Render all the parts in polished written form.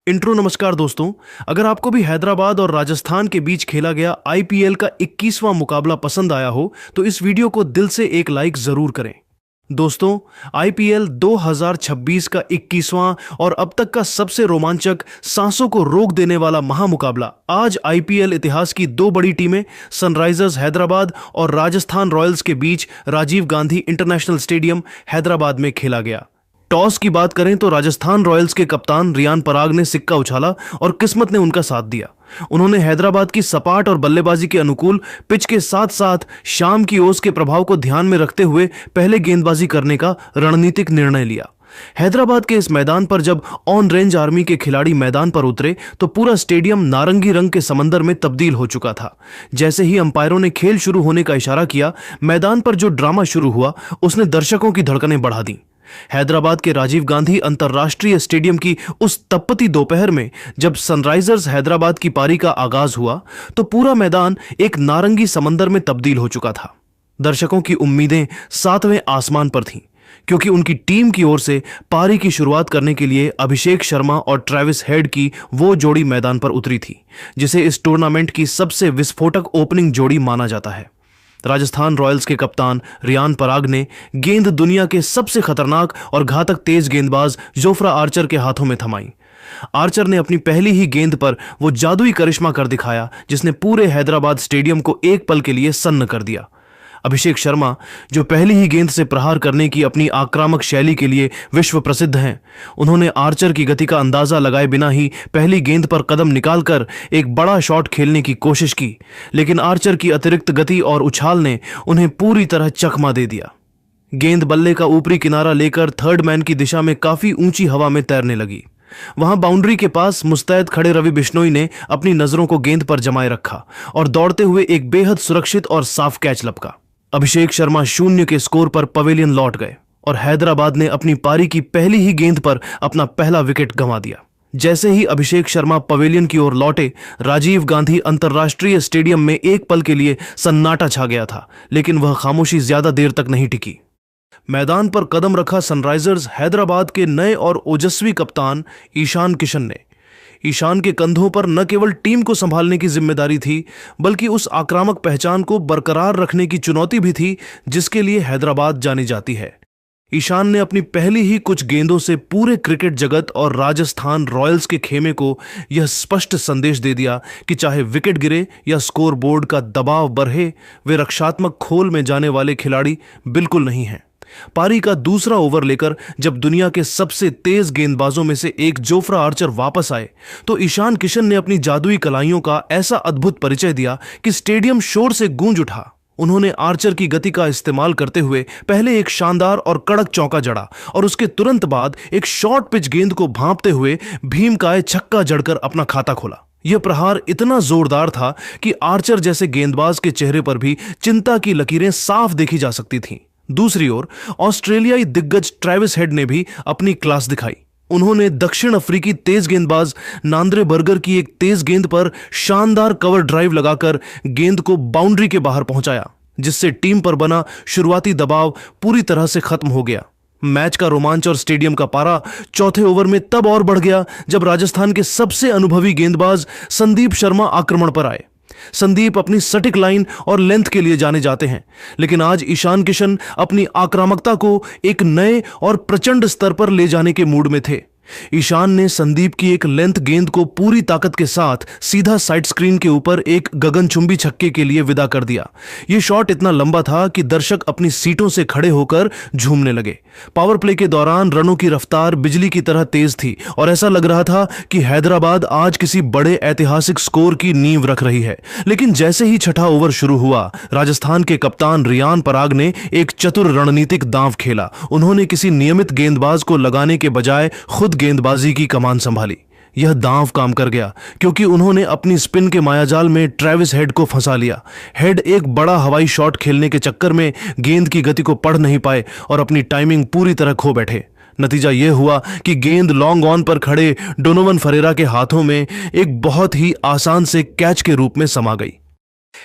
Intro. नमस्कार दोस्तों, अगर आपको भी हैदराबाद और राजस्थान के बीच खेला गया आईपीएल का 21वां मुकाबला पसंद आया हो तो इस वीडियो को दिल से एक लाइक जरूर करें। दोस्तों, आईपीएल 2026 का 21वां और अब तक का सबसे रोमांचक, सांसों को रोक देने वाला महामुकाबला आज आईपीएल इतिहास की दो बड़ी टीमें सनराइजर्स हैदराबाद और राजस्थान रॉयल्स के बीच राजीव गांधी इंटरनेशनल स्टेडियम हैदराबाद में खेला गया। टॉस की बात करें तो राजस्थान रॉयल्स के कप्तान रियान पराग ने सिक्का उछाला और किस्मत ने उनका साथ दिया। उन्होंने हैदराबाद की सपाट और बल्लेबाजी के अनुकूल पिच के साथ साथ शाम की ओस के प्रभाव को ध्यान में रखते हुए पहले गेंदबाजी करने का रणनीतिक निर्णय लिया। हैदराबाद के इस मैदान पर जब ऑन रेंज आर्मी के खिलाड़ी मैदान पर उतरे तो पूरा स्टेडियम नारंगी रंग के समंदर में तब्दील हो चुका था। जैसे ही अंपायरों ने खेल शुरू होने का इशारा किया, मैदान पर जो ड्रामा शुरू हुआ उसने दर्शकों की धड़कनें बढ़ा दी। हैदराबाद के राजीव गांधी अंतर्राष्ट्रीय स्टेडियम की उस तपती दोपहर में जब सनराइजर्स हैदराबाद की पारी का आगाज हुआ तो पूरा मैदान एक नारंगी समंदर में तब्दील हो चुका था। दर्शकों की उम्मीदें सातवें आसमान पर थीं, क्योंकि उनकी टीम की ओर से पारी की शुरुआत करने के लिए अभिषेक शर्मा और ट्रेविस हेड की वो जोड़ी मैदान पर उतरी थी जिसे इस टूर्नामेंट की सबसे विस्फोटक ओपनिंग जोड़ी माना जाता है। राजस्थान रॉयल्स के कप्तान रियान पराग ने गेंद दुनिया के सबसे खतरनाक और घातक तेज गेंदबाज जोफ्रा आर्चर के हाथों में थमाई। आर्चर ने अपनी पहली ही गेंद पर वो जादुई करिश्मा कर दिखाया जिसने पूरे हैदराबाद स्टेडियम को एक पल के लिए सन्न कर दिया। अभिषेक शर्मा, जो पहली ही गेंद से प्रहार करने की अपनी आक्रामक शैली के लिए विश्व प्रसिद्ध हैं, उन्होंने आर्चर की गति का अंदाजा लगाए बिना ही पहली गेंद पर कदम निकालकर एक बड़ा शॉट खेलने की कोशिश की, लेकिन आर्चर की अतिरिक्त गति और उछाल ने उन्हें पूरी तरह चकमा दे दिया। गेंद बल्ले का ऊपरी किनारा लेकर थर्ड मैन की दिशा में काफी ऊंची हवा में तैरने लगी। वहां बाउंड्री के पास मुस्तैद खड़े रवि बिश्नोई ने अपनी नजरों को गेंद पर जमाए रखा और दौड़ते हुए एक बेहद सुरक्षित और साफ कैच लपका। अभिषेक शर्मा 0 के स्कोर पर पवेलियन लौट गए और हैदराबाद ने अपनी पारी की पहली ही गेंद पर अपना पहला विकेट गंवा दिया। जैसे ही अभिषेक शर्मा पवेलियन की ओर लौटे, राजीव गांधी अंतर्राष्ट्रीय स्टेडियम में एक पल के लिए सन्नाटा छा गया था, लेकिन वह खामोशी ज्यादा देर तक नहीं टिकी। मैदान पर कदम रखा सनराइजर्स हैदराबाद के नए और ओजस्वी कप्तान ईशान किशन ने। ईशान के कंधों पर न केवल टीम को संभालने की जिम्मेदारी थी, बल्कि उस आक्रामक पहचान को बरकरार रखने की चुनौती भी थी जिसके लिए हैदराबाद जानी जाती है। ईशान ने अपनी पहली ही कुछ गेंदों से पूरे क्रिकेट जगत और राजस्थान रॉयल्स के खेमे को यह स्पष्ट संदेश दे दिया कि चाहे विकेट गिरे या स्कोर बोर्ड का दबाव बढ़े, वे रक्षात्मक खोल में जाने वाले खिलाड़ी बिल्कुल नहीं हैं। पारी का दूसरा ओवर लेकर जब दुनिया के सबसे तेज गेंदबाजों में से एक जोफ्रा आर्चर वापस आए तो ईशान किशन ने अपनी जादुई कलाइयों का ऐसा अद्भुत परिचय दिया कि स्टेडियम शोर से गूंज उठा। उन्होंने आर्चर की गति का इस्तेमाल करते हुए पहले एक शानदार और कड़क चौका जड़ा और उसके तुरंत बाद एक शॉर्ट पिच गेंद को भांपते हुए भीमकाय छक्का जड़कर अपना खाता खोला। यह प्रहार इतना जोरदार था कि आर्चर जैसे गेंदबाज के चेहरे पर भी चिंता की लकीरें साफ देखी जा सकती थीं। दूसरी ओर ऑस्ट्रेलियाई दिग्गज ट्रेविस हेड ने भी अपनी क्लास दिखाई। उन्होंने दक्षिण अफ्रीकी तेज गेंदबाज नांद्रे बर्गर की एक तेज गेंद पर शानदार कवर ड्राइव लगाकर गेंद को बाउंड्री के बाहर पहुंचाया, जिससे टीम पर बना शुरुआती दबाव पूरी तरह से खत्म हो गया। मैच का रोमांच और स्टेडियम का पारा चौथे ओवर में तब और बढ़ गया जब राजस्थान के सबसे अनुभवी गेंदबाज संदीप शर्मा आक्रमण पर आए। संदीप अपनी सटीक लाइन और लेंथ के लिए जाने जाते हैं, लेकिन आज ईशान किशन अपनी आक्रामकता को एक नए और प्रचंड स्तर पर ले जाने के मूड में थे। ईशान ने संदीप की एक लेंथ गेंद को पूरी ताकत के साथ सीधा साइड स्क्रीन के ऊपर एक गगनचुंबी छक्के के लिए विदा कर दिया। यह शॉट इतना लंबा था कि दर्शक अपनी सीटों से खड़े होकर झूमने लगे। पावर प्ले के दौरान रनों की रफ्तार बिजली की तरह तेज थी और ऐसा लग रहा था कि हैदराबाद आज किसी बड़े ऐतिहासिक स्कोर की नींव रख रही है। लेकिन जैसे ही छठा ओवर शुरू हुआ, राजस्थान के कप्तान रियान पराग ने एक चतुर रणनीतिक दांव खेला। उन्होंने किसी नियमित गेंदबाज को लगाने के बजाय खुद गेंदबाजी की कमान संभाली। यह दांव काम कर गया क्योंकि उन्होंने अपनी स्पिन के मायाजाल में ट्रेविस हेड को फंसा लिया। हेड एक बड़ा हवाई शॉट खेलने के चक्कर में गेंद की गति को पढ़ नहीं पाए और अपनी टाइमिंग पूरी तरह खो बैठे। नतीजा यह हुआ कि गेंद लॉन्ग ऑन पर खड़े डोनोवन फरेरा के हाथों में एक बहुत ही आसान से कैच के रूप में समा गई।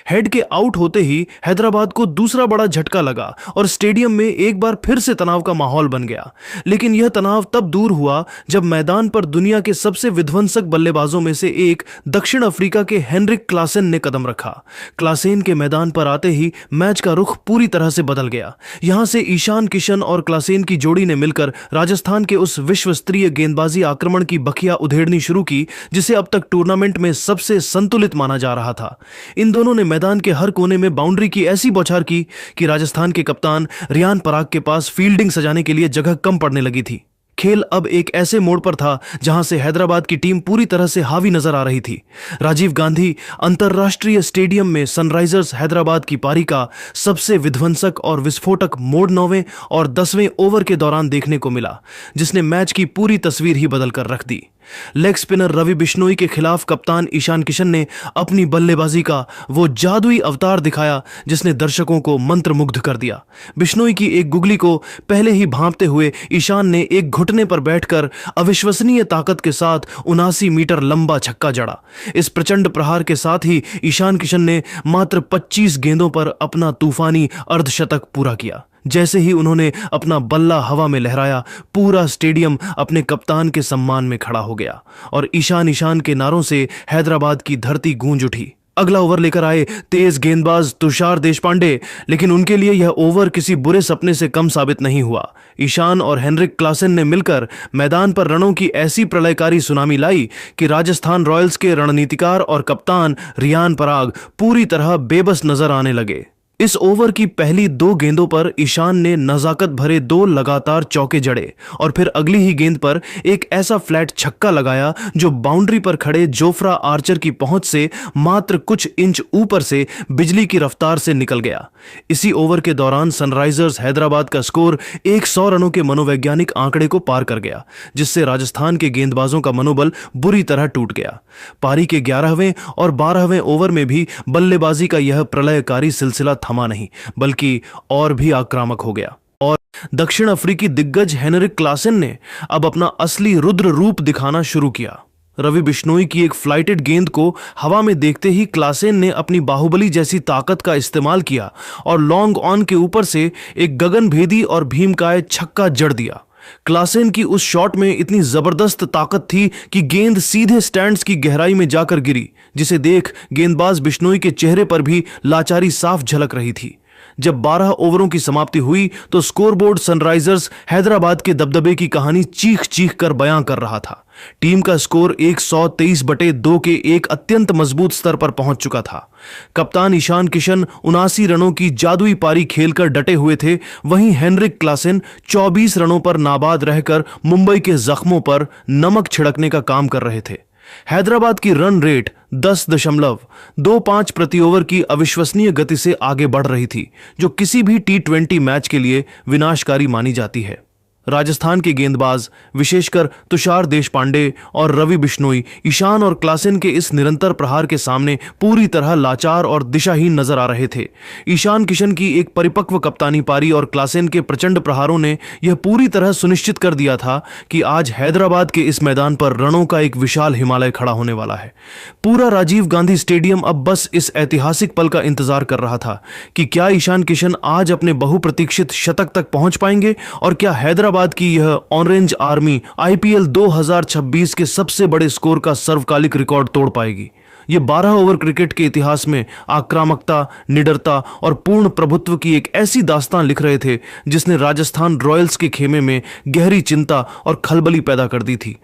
हेड के आउट होते ही हैदराबाद को दूसरा बड़ा झटका लगा और स्टेडियम में एक बार फिर से तनाव का माहौल बन गया। लेकिन यह तनाव तब दूर हुआ जब मैदान पर दुनिया के सबसे विध्वंसक बल्लेबाजों में से एक दक्षिण अफ्रीका के हेनरिक क्लासेन ने कदम रखा। क्लासेन के मैदान पर आते ही मैच का रुख पूरी तरह से बदल गया। यहां से ईशान किशन और क्लासेन की जोड़ी ने मिलकर राजस्थान के उस विश्व स्तरीय गेंदबाजी आक्रमण की बखिया उधेड़नी शुरू की जिसे अब तक टूर्नामेंट में सबसे संतुलित माना जा रहा था। इन दोनों ने मैदान के हर कोने में बाउंड्री की ऐसी बौछार की कि राजस्थान के कप्तान रियान पराग के पास फील्डिंग सजाने के लिए जगह कम पड़ने लगी थी। खेल अब एक ऐसे मोड़ पर था जहां से हैदराबाद की टीम पूरी तरह से हावी नजर आ रही थी। राजीव गांधी अंतर्राष्ट्रीय स्टेडियम में सनराइजर्स हैदराबाद की पारी का सबसे विध्वंसक और विस्फोटक मोड़ 9वें और 10वें ओवर के दौरान देखने को मिला, जिसने मैच की पूरी तस्वीर ही बदल कर रख दी। लेग स्पिनर रवि बिश्नोई के खिलाफ कप्तान ईशान किशन ने अपनी बल्लेबाजी का वो जादुई अवतार दिखाया जिसने दर्शकों को मंत्रमुग्ध कर दिया। बिश्नोई की एक गुगली को पहले ही भांपते हुए ईशान ने एक घुटने पर बैठकर अविश्वसनीय ताकत के साथ 79 मीटर लंबा छक्का जड़ा। इस प्रचंड प्रहार के साथ ही ईशान किशन ने मात्र 25 गेंदों पर अपना तूफानी अर्धशतक पूरा किया। जैसे ही उन्होंने अपना बल्ला हवा में लहराया, पूरा स्टेडियम अपने कप्तान के सम्मान में खड़ा हो गया और ईशान ईशान के नारों से हैदराबाद की धरती गूंज उठी। अगला ओवर लेकर आए तेज गेंदबाज तुषार देशपांडे, लेकिन उनके लिए यह ओवर किसी बुरे सपने से कम साबित नहीं हुआ। ईशान और हेनरिक क्लासेन ने मिलकर मैदान पर रनों की ऐसी प्रलयकारी सुनामी लाई कि राजस्थान रॉयल्स के रणनीतिकार और कप्तान रियान पराग पूरी तरह बेबस नजर आने लगे। इस ओवर की पहली 2 गेंदों पर ईशान ने नजाकत भरे 2 लगातार चौके जड़े और फिर अगली ही गेंद पर एक ऐसा फ्लैट छक्का लगाया जो बाउंड्री पर खड़े जोफ्रा आर्चर की पहुंच से मात्र कुछ इंच ऊपर से बिजली की रफ्तार से निकल गया। इसी ओवर के दौरान सनराइजर्स हैदराबाद का स्कोर 100 रनों के मनोवैज्ञानिक आंकड़े को पार कर गया, जिससे राजस्थान के गेंदबाजों का मनोबल बुरी तरह टूट गया। पारी के 11वें और 12वें ओवर में भी बल्लेबाजी का यह प्रलयकारी सिलसिला थमा नहीं, बल्कि और भी आक्रामक हो गया और दक्षिण अफ्रीकी दिग्गज हेनरिक क्लासेन ने अब अपना असली रुद्र रूप दिखाना शुरू किया। रवि बिश्नोई की एक फ्लाइटेड गेंद को हवा में देखते ही क्लासेन ने अपनी बाहुबली जैसी ताकत का इस्तेमाल किया और लॉन्ग ऑन के ऊपर से एक गगनभेदी और भीमकाय छक्का जड़ दिया। क्लासेन की उस शॉट में इतनी जबरदस्त ताकत थी कि गेंद सीधे स्टैंड्स की गहराई में जाकर गिरी, जिसे देख गेंदबाज बिश्नोई के चेहरे पर भी लाचारी साफ झलक रही थी। जब 12 ओवरों की समाप्ति हुई तो स्कोरबोर्ड सनराइजर्स हैदराबाद के दबदबे की कहानी चीख चीख कर बयां कर रहा था। टीम का स्कोर 123/2 के एक अत्यंत मजबूत स्तर पर पहुंच चुका था। कप्तान ईशान किशन 79 रनों की जादुई पारी खेलकर डटे हुए थे, वहीं हेनरिक क्लासेन 24 रनों पर नाबाद रहकर मुंबई के जख्मों पर नमक छिड़कने का काम कर रहे थे। हैदराबाद की रन रेट 10.25 प्रति ओवर की अविश्वसनीय गति से आगे बढ़ रही थी, जो किसी भी T20 मैच के लिए विनाशकारी मानी जाती है। राजस्थान के गेंदबाज विशेषकर तुषार देशपांडे और रवि बिश्नोई ईशान और क्लासेन के इस निरंतर प्रहार के सामने पूरी तरह लाचार और दिशाहीन नजर आ रहे थे। ईशान किशन की एक परिपक्व कप्तानी पारी और क्लासेन के प्रचंड प्रहारों ने यह पूरी तरह सुनिश्चित कर दिया था कि आज हैदराबाद के इस मैदान पर रणों का एक विशाल हिमालय खड़ा होने वाला है। पूरा राजीव गांधी स्टेडियम अब बस इस ऐतिहासिक पल का इंतजार कर रहा था कि क्या ईशान किशन आज अपने बहुप्रतीक्षित शतक तक पहुंच पाएंगे और क्या हैदराबाद की यह ऑरेंज आर्मी आईपीएल 2026 के सबसे बड़े स्कोर का सर्वकालिक रिकॉर्ड तोड़ पाएगी। ये 12 ओवर क्रिकेट के इतिहास में आक्रामकता, निडरता और पूर्ण प्रभुत्व की एक ऐसी दास्तान लिख रहे थे जिसने राजस्थान रॉयल्स के खेमे में गहरी चिंता और खलबली पैदा कर दी थी।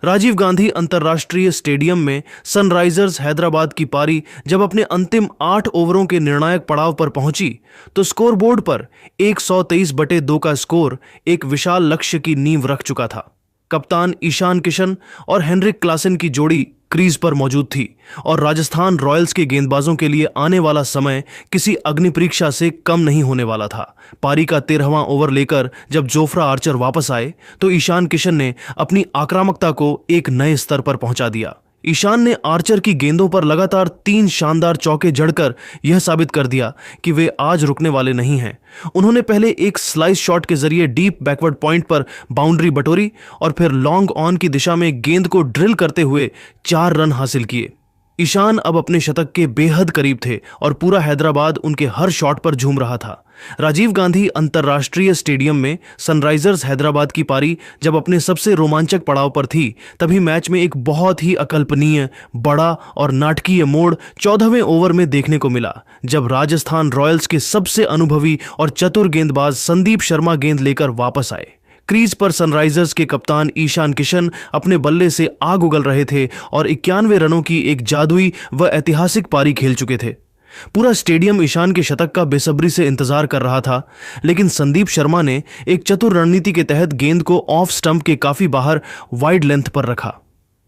राजीव गांधी अंतर्राष्ट्रीय स्टेडियम में सनराइजर्स हैदराबाद की पारी जब अपने अंतिम 8 ओवरों के निर्णायक पड़ाव पर पहुंची तो स्कोरबोर्ड पर 123/2 का स्कोर एक विशाल लक्ष्य की नींव रख चुका था। कप्तान ईशान किशन और हेनरिक क्लासेन की जोड़ी क्रीज पर मौजूद थी और राजस्थान रॉयल्स के गेंदबाजों के लिए आने वाला समय किसी अग्नि परीक्षा से कम नहीं होने वाला था। पारी का 13वां ओवर लेकर जब जोफ्रा आर्चर वापस आए तो ईशान किशन ने अपनी आक्रामकता को एक नए स्तर पर पहुंचा दिया। ईशान ने आर्चर की गेंदों पर लगातार 3 शानदार चौके जड़कर यह साबित कर दिया कि वे आज रुकने वाले नहीं हैं। उन्होंने पहले एक स्लाइस शॉट के जरिए डीप बैकवर्ड पॉइंट पर बाउंड्री बटोरी और फिर लॉन्ग ऑन की दिशा में गेंद को ड्रिल करते हुए 4 रन हासिल किए। ईशान अब अपने शतक के बेहद करीब थे और पूरा हैदराबाद उनके हर शॉट पर झूम रहा था। राजीव गांधी अंतर्राष्ट्रीय स्टेडियम में सनराइजर्स हैदराबाद की पारी जब अपने सबसे रोमांचक पड़ाव पर थी, तभी मैच में एक बहुत ही अकल्पनीय, बड़ा और नाटकीय मोड़ 14वें ओवर में देखने को मिला, जब राजस्थान रॉयल्स के सबसे अनुभवी और चतुर गेंदबाज संदीप शर्मा गेंद लेकर वापस आए। क्रीज पर सनराइजर्स के कप्तान ईशान किशन अपने बल्ले से आग उगल रहे थे और 91 रनों की एक जादुई व ऐतिहासिक पारी खेल चुके थे। पूरा स्टेडियम ईशान के शतक का बेसब्री से इंतजार कर रहा था, लेकिन संदीप शर्मा ने एक चतुर रणनीति के तहत गेंद को ऑफ स्टंप के काफी बाहर वाइड लेंथ पर रखा।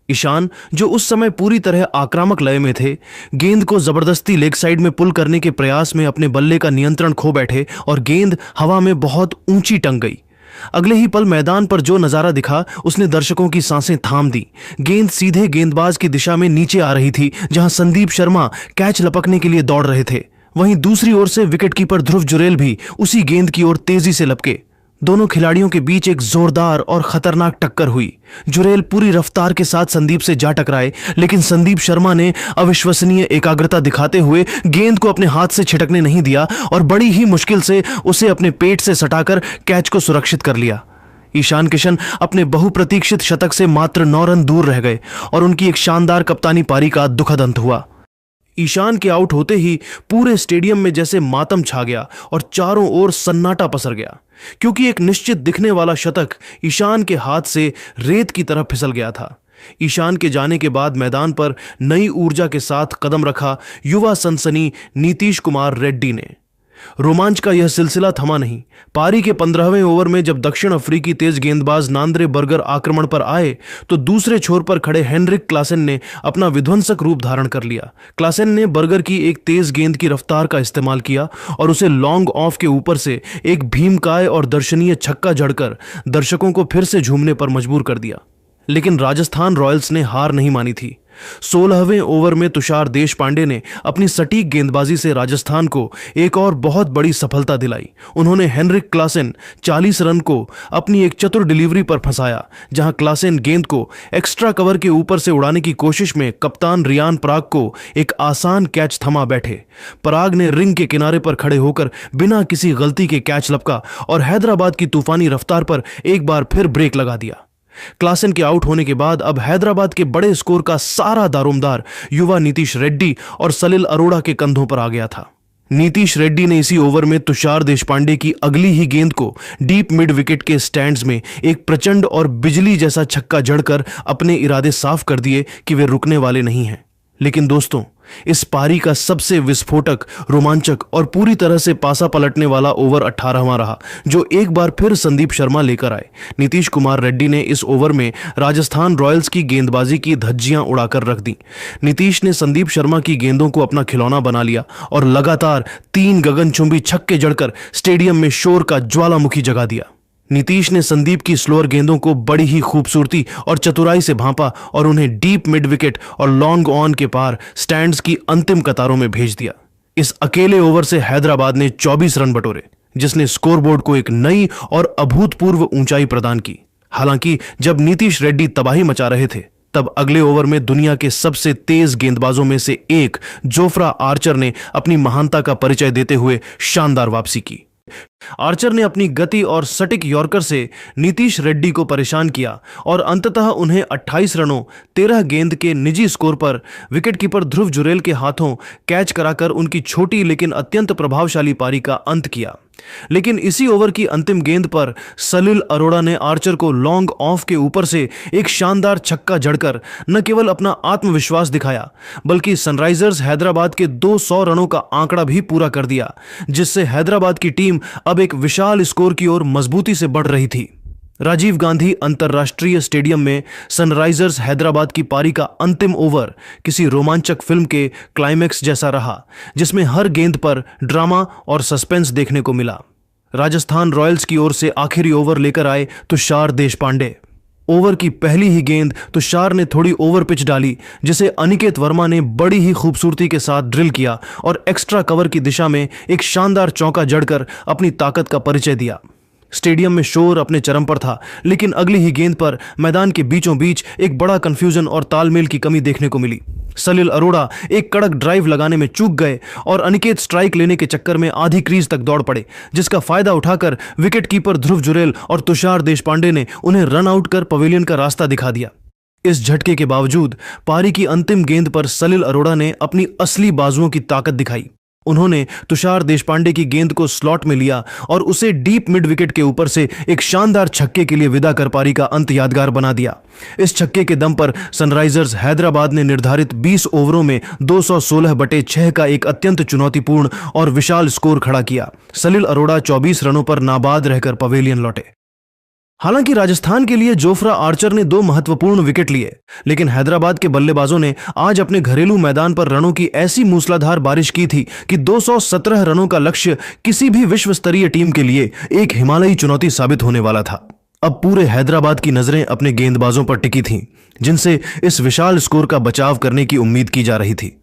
ईशान, जो उस समय पूरी तरह आक्रामक लय में थे, गेंद को जबरदस्ती लेग साइड में पुल करने के प्रयास में अपने बल्ले का नियंत्रण खो बैठे और गेंद हवा में बहुत ऊंची टंग गई। अगले ही पल मैदान पर जो नजारा दिखा उसने दर्शकों की सांसें थाम दी। गेंद सीधे गेंदबाज की दिशा में नीचे आ रही थी, जहां संदीप शर्मा कैच लपकने के लिए दौड़ रहे थे। वहीं दूसरी ओर से विकेटकीपर ध्रुव जुरेल भी उसी गेंद की ओर तेजी से लपके। दोनों खिलाड़ियों के बीच एक जोरदार और खतरनाक टक्कर हुई। जुरेल पूरी रफ्तार के साथ संदीप से जा टकराए, लेकिन संदीप शर्मा ने अविश्वसनीय एकाग्रता दिखाते हुए गेंद को अपने हाथ से छिटकने नहीं दिया और बड़ी ही मुश्किल से उसे अपने पेट से सटाकर कैच को सुरक्षित कर लिया। ईशान किशन अपने बहुप्रतीक्षित शतक से मात्र 9 रन दूर रह गए और उनकी एक शानदार कप्तानी पारी का दुखद अंत हुआ। ईशान के आउट होते ही पूरे स्टेडियम में जैसे मातम छा गया और चारों ओर सन्नाटा पसर गया, क्योंकि एक निश्चित दिखने वाला शतक ईशान के हाथ से रेत की तरह फिसल गया था। ईशान के जाने के बाद मैदान पर नई ऊर्जा के साथ कदम रखा युवा सनसनी नीतीश कुमार रेड्डी ने। रोमांच का यह सिलसिला थमा नहीं। पारी के 15वें ओवर में जब दक्षिण अफ्रीकी तेज गेंदबाज नांद्रे बर्गर आक्रमण पर आए, तो दूसरे छोर पर खड़े हेनरिक क्लासेन ने अपना विध्वंसक रूप धारण कर लिया। क्लासेन ने बर्गर की एक तेज गेंद की रफ्तार का इस्तेमाल किया और उसे लॉन्ग ऑफ के ऊपर से एक भीमकाय और दर्शनीय छक्का जड़कर दर्शकों को फिर से झूमने पर मजबूर कर दिया। लेकिन राजस्थान रॉयल्स ने हार नहीं मानी थी। 16वें ओवर में तुषार देशपांडे ने अपनी सटीक गेंदबाजी से राजस्थान को एक और बहुत बड़ी सफलता दिलाई। उन्होंने हेनरिक क्लासेन 40 रन को अपनी एक चतुर डिलीवरी पर फंसाया, जहां क्लासेन गेंद को एक्स्ट्रा कवर के ऊपर से उड़ाने की कोशिश में कप्तान रियान पराग को एक आसान कैच थमा बैठे। पराग ने रिंग के किनारे पर खड़े होकर बिना किसी गलती के कैच लपका और हैदराबाद की तूफानी रफ्तार पर एक बार फिर ब्रेक लगा दिया। क्लासेन के आउट होने के बाद अब हैदराबाद के बड़े स्कोर का सारा दारोमदार युवा नीतीश रेड्डी और सलिल अरोड़ा के कंधों पर आ गया था। नीतीश रेड्डी ने इसी ओवर में तुषार देशपांडे की अगली ही गेंद को डीप मिड विकेट के स्टैंड्स में एक प्रचंड और बिजली जैसा छक्का जड़कर अपने इरादे साफ कर दिए कि वे रुकने वाले नहीं हैं। लेकिन दोस्तों, इस पारी का सबसे विस्फोटक, रोमांचक और पूरी तरह से पासा पलटने वाला ओवर 18वां रहा, जो एक बार फिर संदीप शर्मा लेकर आए। नीतीश कुमार रेड्डी ने इस ओवर में राजस्थान रॉयल्स की गेंदबाजी की धज्जियां उड़ाकर रख दी। नीतीश ने संदीप शर्मा की गेंदों को अपना खिलौना बना लिया और लगातार 3 गगनचुंबी छक्के जड़कर स्टेडियम में शोर का ज्वालामुखी जगा दिया। नीतीश ने संदीप की स्लोअर गेंदों को बड़ी ही खूबसूरती और चतुराई से भांपा और उन्हें डीप मिड विकेट और लॉन्ग ऑन के पार स्टैंड्स की अंतिम कतारों में भेज दिया। इस अकेले ओवर से हैदराबाद ने 24 रन बटोरे, जिसने स्कोरबोर्ड को एक नई और अभूतपूर्व ऊंचाई प्रदान की। हालांकि जब नीतीश रेड्डी तबाही मचा रहे थे, तब अगले ओवर में दुनिया के सबसे तेज गेंदबाजों में से एक जोफ्रा आर्चर ने अपनी महानता का परिचय देते हुए शानदार वापसी की। आर्चर ने अपनी गति और सटीक यॉर्कर से नीतीश रेड्डी को परेशान किया और अंततः उन्हें 28 रनों 13 गेंद के निजी स्कोर पर विकेटकीपर ध्रुव जुरेल के हाथों कैच कराकर उनकी छोटी लेकिन अत्यंत प्रभावशाली पारी का अंत किया। लेकिन इसी ओवर की अंतिम गेंद पर सलिल अरोड़ा ने आर्चर को लॉन्ग ऑफ के ऊपर से एक शानदार छक्का जड़कर न केवल अपना आत्मविश्वास दिखाया, बल्कि सनराइजर्स हैदराबाद के 200 रनों का आंकड़ा भी पूरा कर दिया, जिससे हैदराबाद की टीम अब एक विशाल स्कोर की ओर मजबूती से बढ़ रही थी। राजीव गांधी अंतर्राष्ट्रीय स्टेडियम में सनराइजर्स हैदराबाद की पारी का अंतिम ओवर किसी रोमांचक फिल्म के क्लाइमैक्स जैसा रहा, जिसमें हर गेंद पर ड्रामा और सस्पेंस देखने को मिला। राजस्थान रॉयल्स की ओर से आखिरी ओवर लेकर आए तुषार देशपांडे। ओवर की पहली ही गेंद तुषार ने थोड़ी ओवर पिच डाली, जिसे अनिकेत वर्मा ने बड़ी ही खूबसूरती के साथ ड्रिल किया और एक्स्ट्रा कवर की दिशा में एक शानदार चौका जड़कर अपनी ताकत का परिचय दिया। स्टेडियम में शोर अपने चरम पर था, लेकिन अगली ही गेंद पर मैदान के बीचों बीच एक बड़ा कंफ्यूजन और तालमेल की कमी देखने को मिली। सलिल अरोड़ा एक कड़क ड्राइव लगाने में चूक गए और अनिकेत स्ट्राइक लेने के चक्कर में आधी क्रीज तक दौड़ पड़े, जिसका फायदा उठाकर विकेटकीपर ध्रुव जुरेल और तुषार देशपांडे ने उन्हें रन आउट कर पवेलियन का रास्ता दिखा दिया। इस झटके के बावजूद पारी की अंतिम गेंद पर सलिल अरोड़ा ने अपनी असली बाजुओं की ताकत दिखाई। उन्होंने तुषार देशपांडे की गेंद को स्लॉट में लिया और उसे डीप मिड विकेट के ऊपर से एक शानदार छक्के के लिए विदा कर पारी का अंत यादगार बना दिया। इस छक्के के दम पर सनराइजर्स हैदराबाद ने निर्धारित 20 ओवरों में 216/6 का एक अत्यंत चुनौतीपूर्ण और विशाल स्कोर खड़ा किया। सलिल अरोड़ा 24 रनों पर नाबाद रहकर पवेलियन लौटे। हालांकि राजस्थान के लिए जोफ्रा आर्चर ने 2 महत्वपूर्ण विकेट लिए, लेकिन हैदराबाद के बल्लेबाजों ने आज अपने घरेलू मैदान पर रनों की ऐसी मूसलाधार बारिश की थी कि 217 रनों का लक्ष्य किसी भी विश्व स्तरीय टीम के लिए एक हिमालयी चुनौती साबित होने वाला था। अब पूरे हैदराबाद की नजरें अपने गेंदबाजों पर टिकी थीं, जिनसे इस विशाल स्कोर का बचाव करने की उम्मीद की जा रही थी।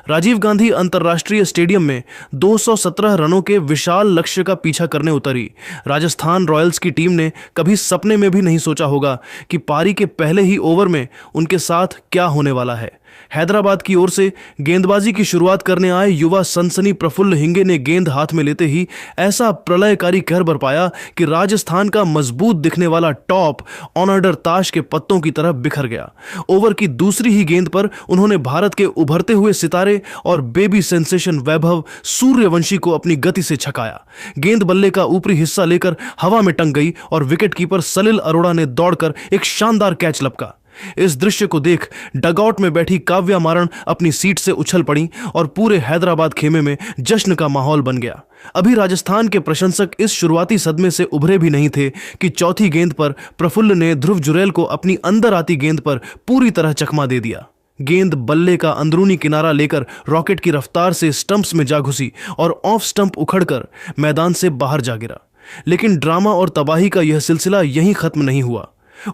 राजीव गांधी अंतर्राष्ट्रीय स्टेडियम में 217 रनों के विशाल लक्ष्य का पीछा करने उतरी राजस्थान रॉयल्स की टीम ने कभी सपने में भी नहीं सोचा होगा कि पारी के पहले ही ओवर में उनके साथ क्या होने वाला है। हैदराबाद की ओर से गेंदबाजी की शुरुआत करने आए युवा सनसनी प्रफुल्ल हिंगे ने गेंद हाथ में लेते ही ऐसा प्रलयकारी कहर बरपाया कि राजस्थान का मजबूत दिखने वाला टॉप ऑन ऑर्डर ताश के पत्तों की तरह बिखर गया। ओवर की दूसरी ही गेंद पर उन्होंने भारत के उभरते हुए सितारे और बेबी सेंसेशन वैभव सूर्यवंशी को अपनी गति से छकाया। गेंद बल्ले का ऊपरी हिस्सा लेकर हवा में टंग गई और विकेटकीपर सलिल अरोड़ा ने दौड़कर एक शानदार कैच लपका। इस दृश्य को देख डगआउट में बैठी काव्या मारण अपनी सीट से उछल पड़ी और पूरे हैदराबाद खेमे में जश्न का माहौल बन गया। अभी राजस्थान के प्रशंसक इस शुरुआती सदमे से उभरे भी नहीं थे कि चौथी गेंद पर प्रफुल्ल ने ध्रुव जुरेल को अपनी अंदर आती गेंद पर पूरी तरह चकमा दे दिया। गेंद बल्ले का अंदरूनी किनारा लेकर रॉकेट की रफ्तार से स्टंप्स में जा घुसी और ऑफ स्टंप उखड़कर मैदान से बाहर जा गिरा। लेकिन ड्रामा और तबाही का यह सिलसिला यहीं खत्म नहीं हुआ।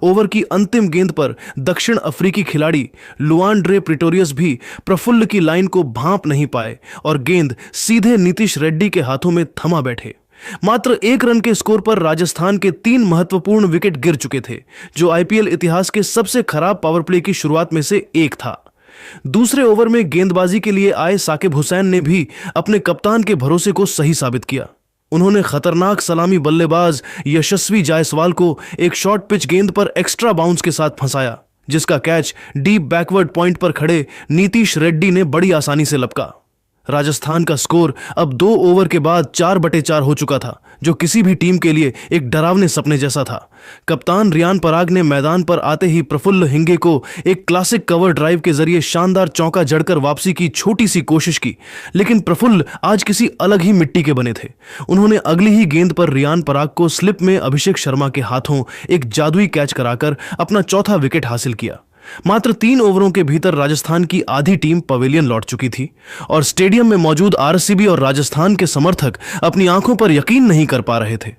ओवर की अंतिम गेंद पर दक्षिण अफ्रीकी खिलाड़ी लुआंड्रे प्रिटोरियस भी प्रफुल्ल की लाइन को भांप नहीं पाए और गेंद सीधे नीतीश रेड्डी के हाथों में थमा बैठे। मात्र 1 रन के स्कोर पर राजस्थान के 3 महत्वपूर्ण विकेट गिर चुके थे, जो आईपीएल इतिहास के सबसे खराब पावर प्ले की शुरुआत में से एक था। दूसरे ओवर में गेंदबाजी के लिए आए साकिब हुसैन ने भी अपने कप्तान के भरोसे को सही साबित किया। उन्होंने खतरनाक सलामी बल्लेबाज यशस्वी जायसवाल को एक शॉर्ट पिच गेंद पर एक्स्ट्रा बाउंस के साथ फंसाया, जिसका कैच डीप बैकवर्ड पॉइंट पर खड़े नीतीश रेड्डी ने बड़ी आसानी से लपका। राजस्थान का स्कोर अब 2 ओवर के बाद 4/4 हो चुका था, जो किसी भी टीम के लिए एक डरावने सपने जैसा था। कप्तान रियान पराग ने मैदान पर आते ही प्रफुल्ल हिंगे को एक क्लासिक कवर ड्राइव के जरिए शानदार चौका जड़कर वापसी की छोटी सी कोशिश की, लेकिन प्रफुल्ल आज किसी अलग ही मिट्टी के बने थे। उन्होंने अगली ही गेंद पर रियान पराग को स्लिप में अभिषेक शर्मा के हाथों एक जादुई कैच कराकर अपना चौथा विकेट हासिल किया। मात्र 3 ओवरों के भीतर राजस्थान की आधी टीम पवेलियन लौट चुकी थी और स्टेडियम में मौजूद आरसीबी और राजस्थान के समर्थक अपनी आंखों पर यकीन नहीं कर पा रहे थे।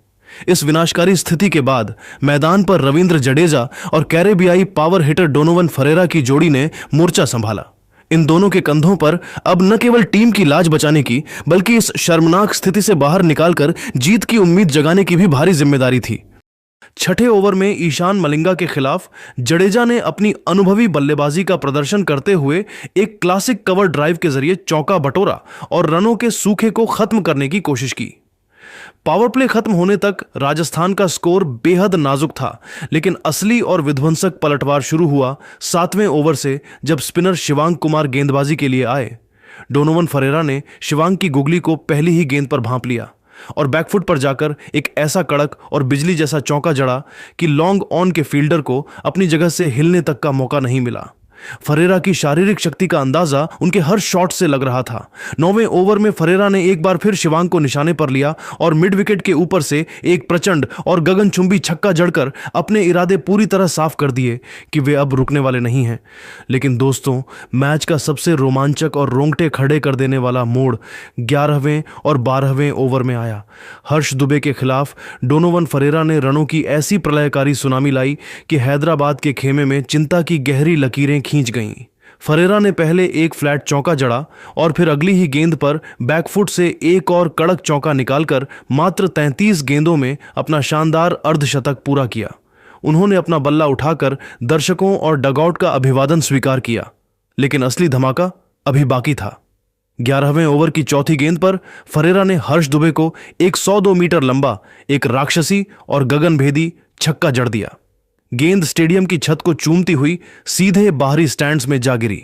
इस विनाशकारी स्थिति के बाद मैदान पर रविंद्र जडेजा और कैरेबियाई पावर हिटर डोनोवन फरेरा की जोड़ी ने मोर्चा संभाला। इन दोनों के कंधों पर अब न केवल टीम की लाज बचाने की, बल्कि इस शर्मनाक स्थिति से बाहर निकालकर जीत की उम्मीद जगाने की भी भारी जिम्मेदारी थी। छठे ओवर में ईशान मलिंगा के खिलाफ जडेजा ने अपनी अनुभवी बल्लेबाजी का प्रदर्शन करते हुए एक क्लासिक कवर ड्राइव के जरिए चौका बटोरा और रनों के सूखे को खत्म करने की कोशिश की। पावर प्ले खत्म होने तक राजस्थान का स्कोर बेहद नाजुक था, लेकिन असली और विध्वंसक पलटवार शुरू हुआ 7वें ओवर से, जब स्पिनर शिवांग कुमार गेंदबाजी के लिए आए। डोनोवन फरेरा ने शिवांग की गुगली को पहली ही गेंद पर भांप लिया और बैकफुट पर जाकर एक ऐसा कड़क और बिजली जैसा चौका जड़ा कि लॉन्ग ऑन के फील्डर को अपनी जगह से हिलने तक का मौका नहीं मिला। फरेरा की शारीरिक शक्ति का अंदाजा उनके हर शॉट से लग रहा था। 9वें ओवर में फरेरा ने एक बार फिर शिवांग को निशाने पर लिया और मिड विकेट के ऊपर से एक प्रचंड और गगनचुंबी छक्का जड़कर अपने इरादे पूरी तरह साफ कर दिए कि वे अब रुकने वाले नहीं हैं। लेकिन दोस्तों, मैच का सबसे रोमांचक और रोंगटे खड़े कर देने वाला मोड़ 11वें और 12वें ओवर में आया। हर्ष दुबे के खिलाफ डोनोवन फरेरा ने रनों की ऐसी प्रलयकारी सुनामी लाई कि हैदराबाद के खेमे में चिंता की गहरी लकीरें खींच गईं। फरेरा ने पहले एक फ्लैट चौका जड़ा और फिर अगली ही गेंद पर बैकफुट से एक और कड़क चौका निकालकर मात्र 33 गेंदों में अपना शानदार अर्धशतक पूरा किया। उन्होंने अपना बल्ला उठाकर दर्शकों और डगआउट का अभिवादन स्वीकार किया। लेकिन असली धमाका अभी बाकी था। 11वें ओवर की चौथी गेंद पर फरेरा ने हर्ष दुबे को एक 102 मीटर लंबा, एक राक्षसी और गगनभेदी छक्का जड़ दिया। गेंद स्टेडियम की छत को चूमती हुई सीधे बाहरी स्टैंड्स में जा गिरी।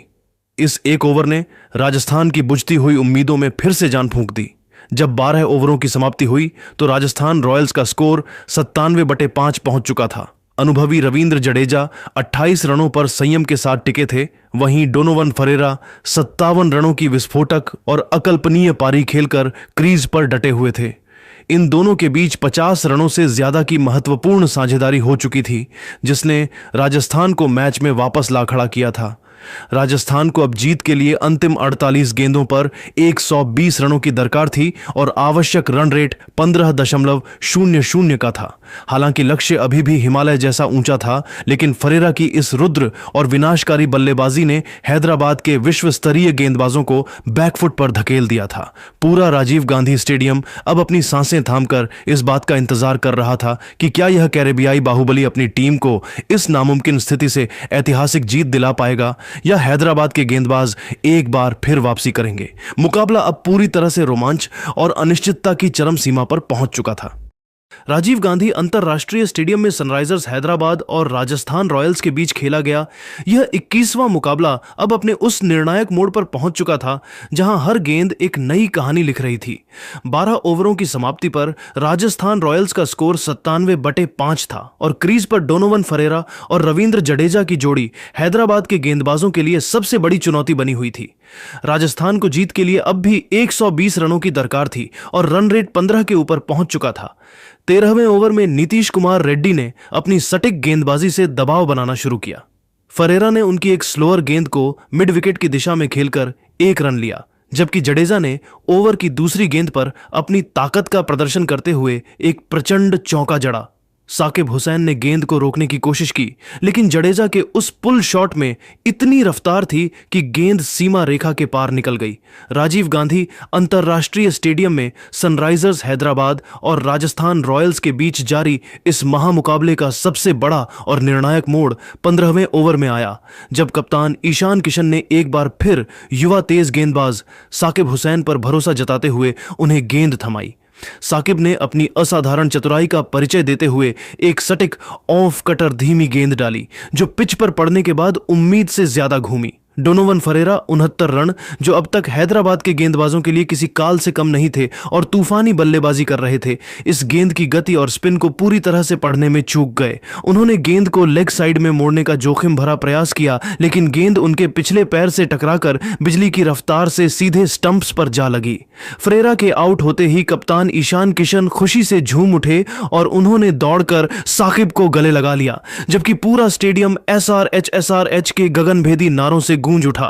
इस एक ओवर ने राजस्थान की बुझती हुई उम्मीदों में फिर से जान फूंक दी। जब 12 ओवरों की समाप्ति हुई तो राजस्थान रॉयल्स का स्कोर 97/5 पहुंच चुका था। अनुभवी रविंद्र जडेजा 28 रनों पर संयम के साथ टिके थे, वहीं डोनोवन फरेरा 57 रनों की विस्फोटक और अकल्पनीय पारी खेलकर क्रीज पर डटे हुए थे। इन दोनों के बीच 50 रनों से ज्यादा की महत्वपूर्ण साझेदारी हो चुकी थी, जिसने राजस्थान को मैच में वापस ला खड़ा किया था। राजस्थान को अब जीत के लिए अंतिम 48 गेंदों पर 120 रनों की दरकार थी और आवश्यक रन रेट 15.00 का था। हालांकि लक्ष्य अभी भी हिमालय जैसा ऊंचा था, लेकिन फरेरा की इस रुद्र और विनाशकारी बल्लेबाजी ने हैदराबाद के विश्व स्तरीय गेंदबाजों को बैकफुट पर धकेल दिया था। पूरा राजीव गांधी स्टेडियम अब अपनी सांसें थामकर इस बात का इंतजार कर रहा था कि क्या यह कैरेबियाई बाहुबली अपनी टीम को इस नामुमकिन स्थिति से ऐतिहासिक जीत दिला पाएगा या हैदराबाद के गेंदबाज एक बार फिर वापसी करेंगे। मुकाबला अब पूरी तरह से रोमांच और अनिश्चितता की चरम सीमा पर पहुंच चुका था। राजीव गांधी अंतरराष्ट्रीय स्टेडियम में सनराइजर्स हैदराबाद और राजस्थान रॉयल्स के बीच खेला गया यह 21वां मुकाबला अब अपने उस निर्णायक मोड़ पर पहुंच चुका था जहां हर गेंद एक नई कहानी लिख रही थी। 12 ओवरों की समाप्ति पर राजस्थान रॉयल्स का स्कोर 97/5 था और क्रीज पर डोनोवन फरेरा और रविंद्र जडेजा की जोड़ी हैदराबाद के गेंदबाजों के लिए सबसे बड़ी चुनौती बनी हुई थी। राजस्थान को जीत के लिए अब भी 120 रनों की दरकार थी और रन रेट 15 के ऊपर पहुंच चुका था। 13वें ओवर में नीतीश कुमार रेड्डी ने अपनी सटीक गेंदबाजी से दबाव बनाना शुरू किया। फरेरा ने उनकी एक स्लोअर गेंद को मिड विकेट की दिशा में खेलकर 1 रन लिया, जबकि जडेजा ने ओवर की दूसरी गेंद पर अपनी ताकत का प्रदर्शन करते हुए एक प्रचंड चौका जड़ा। साकिब हुसैन ने गेंद को रोकने की कोशिश की, लेकिन जडेजा के उस पुल शॉट में इतनी रफ्तार थी कि गेंद सीमा रेखा के पार निकल गई। राजीव गांधी अंतरराष्ट्रीय स्टेडियम में सनराइजर्स हैदराबाद और राजस्थान रॉयल्स के बीच जारी इस महामुकाबले का सबसे बड़ा और निर्णायक मोड़ 15वें ओवर में आया, जब कप्तान ईशान किशन ने एक बार फिर युवा तेज गेंदबाज साकिब हुसैन पर भरोसा जताते हुए उन्हें गेंद थमाई। साकिब ने अपनी असाधारण चतुराई का परिचय देते हुए एक सटीक ऑफ कटर धीमी गेंद डाली, जो पिच पर पड़ने के बाद उम्मीद से ज्यादा घूमी। डोनोवन फरेरा 69 रन, जो अब तक हैदराबाद के गेंदबाजों के लिए किसी काल से कम नहीं थे और तूफानी बल्लेबाजी कर रहे थे, इस गेंद की गति और स्पिन को पूरी तरह से पढ़ने में चूक गए। उन्होंने गेंद को लेग साइड में मोड़ने का जोखिम भरा प्रयास किया, लेकिन गेंद उनके पिछले पैर से टकराकर बिजली की रफ्तार से सीधे स्टंप्स पर जा लगी। फरेरा के आउट होते ही कप्तान ईशान किशन खुशी से झूम उठे और उन्होंने दौड़कर साकिब को गले लगा लिया, जबकि पूरा स्टेडियम SRH के गगनभेदी नारों से गूंज उठा।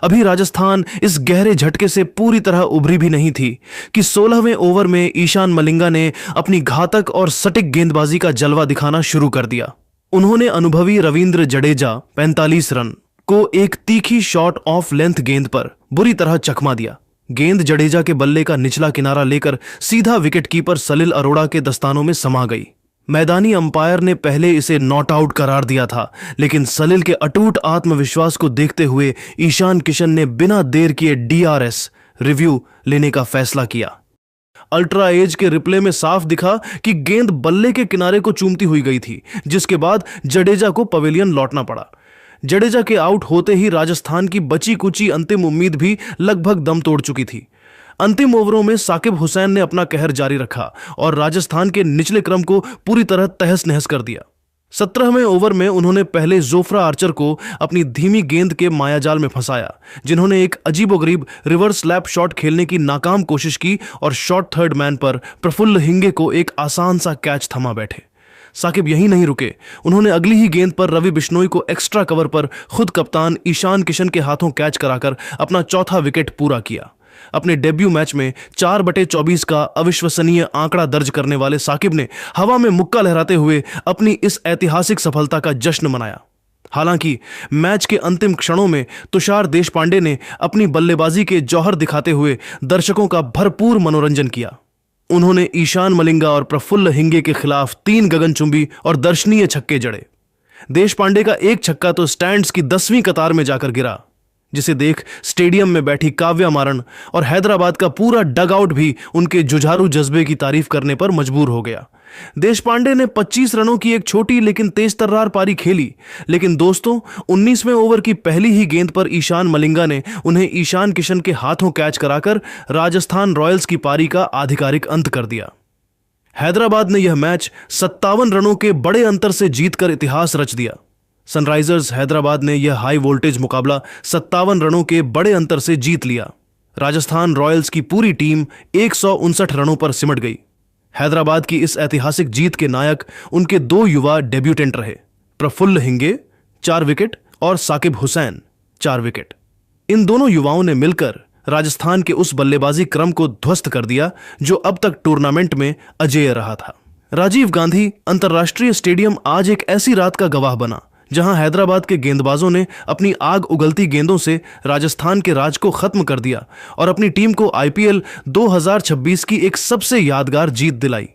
अभी राजस्थान इस गहरे झटके से पूरी तरह उभरी भी नहीं थी कि 16वें ओवर में ईशान मलिंगा ने अपनी घातक और सटीक गेंदबाजी का जलवा दिखाना शुरू कर दिया। उन्होंने अनुभवी रविंद्र जडेजा 45 रन को एक तीखी शॉट ऑफ लेंथ गेंद पर बुरी तरह चकमा दिया। गेंद जडेजा के बल्ले का निचला किनारा लेकर सीधा विकेटकीपर सलिल अरोड़ा के दस्तानों में समा गई। मैदानी अंपायर ने पहले इसे नॉट आउट करार दिया था, लेकिन सलिल के अटूट आत्मविश्वास को देखते हुए ईशान किशन ने बिना देर किए DRS रिव्यू लेने का फैसला किया। अल्ट्रा एज के रिप्ले में साफ दिखा कि गेंद बल्ले के किनारे को चूमती हुई गई थी, जिसके बाद जडेजा को पवेलियन लौटना पड़ा। जडेजा के आउट होते ही राजस्थान की बची कुची अंतिम उम्मीद भी लगभग दम तोड़ चुकी थी। अंतिम ओवरों में साकिब हुसैन ने अपना कहर जारी रखा और राजस्थान के निचले क्रम को पूरी तरह तहस नहस कर दिया। 17वें ओवर में उन्होंने पहले जोफ्रा आर्चर को अपनी धीमी गेंद के मायाजाल में फंसाया, जिन्होंने एक अजीबोगरीब रिवर्स लैप शॉट खेलने की नाकाम कोशिश की और शॉर्ट थर्ड मैन पर प्रफुल्ल हिंगे को एक आसान सा कैच थमा बैठे। साकिब यहीं नहीं रुके, उन्होंने अगली ही गेंद पर रवि बिश्नोई को एक्स्ट्रा कवर पर खुद कप्तान ईशान किशन के हाथों कैच कराकर अपना चौथा विकेट पूरा किया। अपने डेब्यू मैच में 4/24 का अविश्वसनीय आंकड़ा दर्ज करने वाले साकिब ने हवा में मुक्का लहराते हुए अपनी इस ऐतिहासिक सफलता का जश्न मनाया। हालांकि मैच के अंतिम क्षणों में तुषार देशपांडे ने अपनी बल्लेबाजी के जौहर दिखाते हुए दर्शकों का भरपूर मनोरंजन किया। उन्होंने ईशान मलिंगा और प्रफुल्ल हिंगे के खिलाफ 3 गगनचुंबी और दर्शनीय छक्के जड़े। देशपांडे का एक छक्का तो स्टैंड्स की 10वीं कतार में जाकर गिरा। जिसे देख स्टेडियम में बैठी काव्या मारन और हैदराबाद का पूरा डग आउट भी उनके जुझारू जज्बे की तारीफ करने पर मजबूर हो गया। देशपांडे ने 25 रनों की एक छोटी लेकिन तेज तर्रार पारी खेली, लेकिन दोस्तों 19वें ओवर की पहली ही गेंद पर ईशान मलिंगा ने उन्हें ईशान किशन के हाथों कैच कराकर राजस्थान रॉयल्स की पारी का आधिकारिक अंत कर दिया। हैदराबाद ने यह मैच 57 रनों के बड़े अंतर से जीतकर इतिहास रच दिया। सनराइजर्स हैदराबाद ने यह हाई वोल्टेज मुकाबला 57 रनों के बड़े अंतर से जीत लिया। राजस्थान रॉयल्स की पूरी टीम 159 रनों पर सिमट गई। हैदराबाद की इस ऐतिहासिक जीत के नायक उनके 2 युवा डेब्यूटेंट रहे, प्रफुल्ल हिंगे 4 विकेट और साकिब हुसैन 4 विकेट। इन दोनों युवाओं ने मिलकर राजस्थान के उस बल्लेबाजी क्रम को ध्वस्त कर दिया जो अब तक टूर्नामेंट में अजेय रहा था। राजीव गांधी अंतर्राष्ट्रीय स्टेडियम आज एक ऐसी रात का गवाह बना जहां हैदराबाद के गेंदबाजों ने अपनी आग उगलती गेंदों से राजस्थान के राज को खत्म कर दिया और अपनी टीम को आईपीएल 2026 की एक सबसे यादगार जीत दिलाई।